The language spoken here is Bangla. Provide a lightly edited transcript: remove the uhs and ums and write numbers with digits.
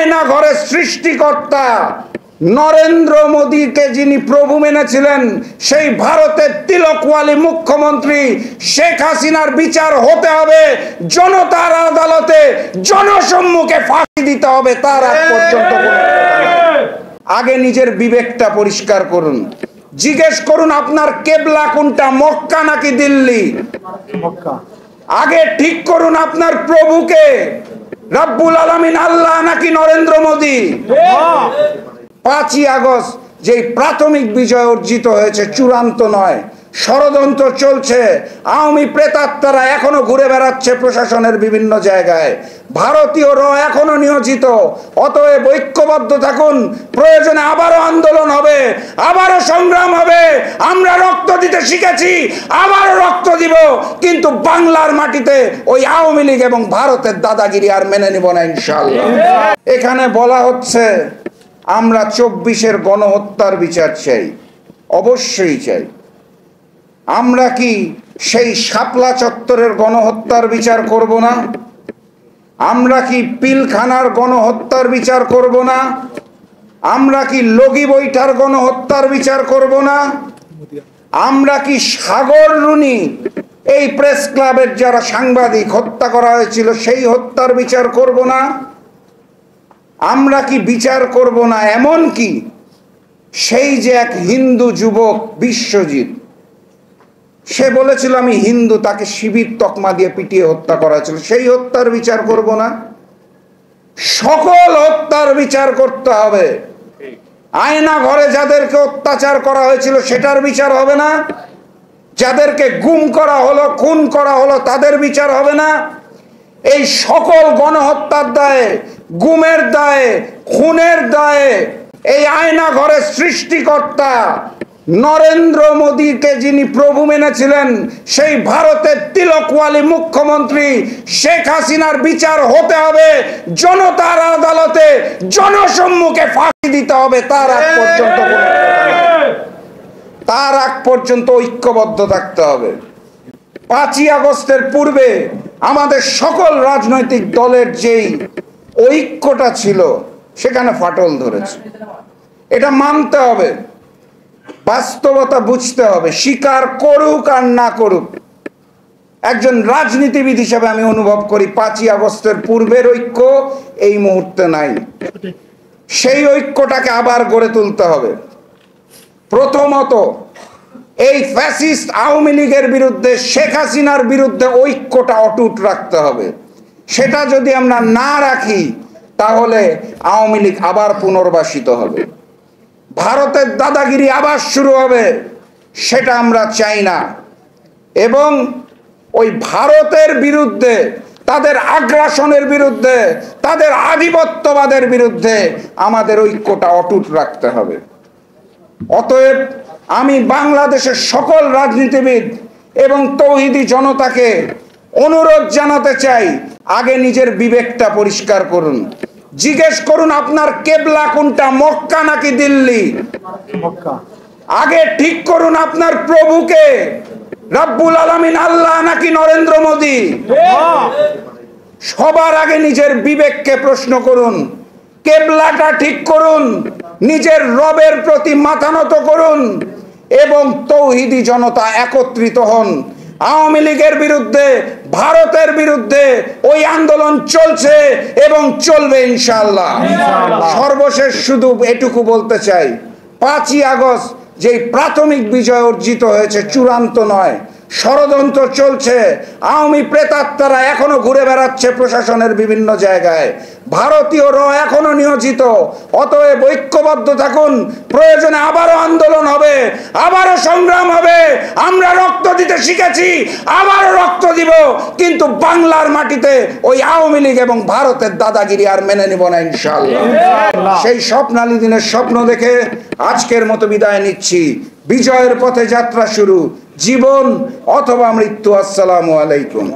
আয়না ঘরের সৃষ্টিকর্তা নরেন্দ্র মোদীকে যিনি প্রভু মেনেছিলেন, সেই ভারতের তিলকওয়ালী মুখ্যমন্ত্রী শেখ হাসিনার বিচার হতে হবে জনতার আদালতে, জনসম্মুখে ফাঁসি দিতে হবে। তার আগ পর্যন্ত আগে নিজের বিবেকটা পরিষ্কার করুন। জিজ্ঞেস করুন আপনার কেবলা কোনটা, মক্কা নাকি দিল্লি? আগে ঠিক করুন আপনার প্রভুকে, রব্বুল আলামিন আল্লাহ নাকি নরেন্দ্র মোদী? 5ই আগস্ট যে প্রাথমিক বিজয় অর্জিত হয়েছে, চূড়ান্ত নয়, ষড়যন্ত্র চলছে। আওয়ামী প্রেতাত্মারা এখনো ঘুরে বেড়াচ্ছে প্রশাসনের বিভিন্ন জায়গায়, ভারতীয়রা এখনো নিয়োজিত। অতএব ঐক্যবদ্ধ থাকুন, প্রয়োজনে আবারও আন্দোলন হবে, আবারও সংগ্রাম হবে। আমরা রক্ত দিতে শিখেছি, আবারও রক্ত দিব, কিন্তু বাংলার মাটিতে ওই আওয়ামী লীগ এবং ভারতের দাদাগিরি আর মেনে নিব না ইনশাআল্লাহ। এখানে বলা হচ্ছে আমরা 24-এর গণহত্যার বিচার চাই, অবশ্যই চাই। আমরা কি সেই শাপলা চত্বরের গণহত্যার বিচার করব না? আমরা কি পিলখানার গণহত্যার বিচার করব না? আমরা কি লগি বৈঠার গণহত্যার বিচার করব না? আমরা কি সাগর রুনি, এই প্রেস ক্লাবের যারা সাংবাদিক হত্যা করা হয়েছিল, সেই হত্যার বিচার করব না? আমরা কি বিচার করব না এমন কি সেই যে এক হিন্দু যুবক বিশ্বজিৎ, সে বলেছিল আমি হিন্দু, তাকে শিবির তকমা দিয়ে পিটিয়ে হত্যা করা হয়েছিল, সেই হত্যার বিচার করব না? সকল হত্যার বিচার করতে হবে। আয়না ঘরে যাদেরকে অত্যাচার করা হয়েছিল সেটার বিচার হবে না? যাদেরকে গুম করা হলো, খুন করা হলো, তাদের বিচার হবে না? এই সকল গণহত্যার দায়ে, গুমের দায়ে, খুনের দায়ে এই আয়না ঘরের সৃষ্টিকর্তা নরেন্দ্র মোদীকে যিনি প্রভু মেনেছিলেন, সেই ভারতের তিলকওয়ালী মুখ্যমন্ত্রী শেখ হাসিনার বিচার হতে হবে জনতার আদালতে, জনসম্মুখে ফাঁসি দিতে হবে। তার আগ পর্যন্ত ঐক্যবদ্ধ থাকতে হবে। 5ই আগস্টের পূর্বে আমাদের সকল রাজনৈতিক দলের যেই ঐক্যটা ছিল সেখানে ফাটল ধরেছে। এটা মানতে হবে, বাস্তবতা বুঝতে হবে, স্বীকার করুক আর না করুক। একজন রাজনীতিবিদ হিসেবে আমি অনুভব করি 5ই আগস্টের পূর্বের ঐক্য এই মুহূর্তে নাই। সেই ঐক্যটাকে আবার গড়ে তুলতে হবে। প্রথমত এই ফ্যাসিস্ট আওয়ামী লীগের বিরুদ্ধে, শেখ হাসিনার বিরুদ্ধে ঐক্যটা অটুট রাখতে হবে। সেটা যদি আমরা না রাখি তাহলে আওয়ামী লীগ আবার পুনর্বাসিত হবে, ভারতের দাদাগিরি আবার শুরু হবে। সেটা আমরা চাই না। এবং ওই ভারতের বিরুদ্ধে, তাদের আগ্রাসনের বিরুদ্ধে, তাদের আধিপত্যবাদের বিরুদ্ধে আমাদের ঐক্যটা অটুট রাখতে হবে। অতএব আমি বাংলাদেশের সকল রাজনীতিবিদ এবং তৌহিদি জনতাকে অনুরোধ জানাতে চাই, আগে নিজের বিবেকটা পরিষ্কার করুন। জিজ্ঞেস করুন আপনার কেবলা কোনটা, মক্কা নাকি দিল্লি? আগে ঠিক করুন আপনার প্রভুকে, রব্বুল আলামিন আল্লাহ নাকি নরেন্দ্র মোদী? সবার আগে নিজের বিবেককে প্রশ্ন করুন, কেবলাটা ঠিক করুন, নিজের রবের প্রতি মাথা নত করুন এবং তৌহিদি জনতা একত্রিত হন। আওয়ামী লীগের বিরুদ্ধে, ভারতের বিরুদ্ধে ওই আন্দোলন চলছে এবং চলবে ইনশাআল্লাহ। সর্বশেষ শুধু এটুকু বলতে চাই, 5ই আগস্ট যেই প্রাথমিক বিজয় অর্জিত হয়েছে, চূড়ান্ত নয়, ষড়যন্ত্র চলছে। আওয়ামী প্রেতাত্মারা এখনো ঘুরে বেড়াচ্ছে প্রশাসনের বিভিন্ন জায়গায়, ভারতীয়রা এখনো নিয়োজিত। অতএব ঐক্যবদ্ধ থাকুন, প্রয়োজনে আবারও আন্দোলন হবে, আবারও সংগ্রাম হবে। আমরা রক্ত দিতে শিখেছি, আবারও রক্ত দিব, কিন্তু বাংলার মাটিতে ওই আওয়ামী লীগ এবং ভারতের দাদাগিরি আর মেনে নিব না ইনশাআল্লাহ। সেই স্বপ্নালী দিনের স্বপ্ন দেখে আজকের মতো বিদায় নিচ্ছি। বিজয়ের পথে যাত্রা শুরু, জীবন অথবা মৃত্যু। আসসালামু আলাইকুম।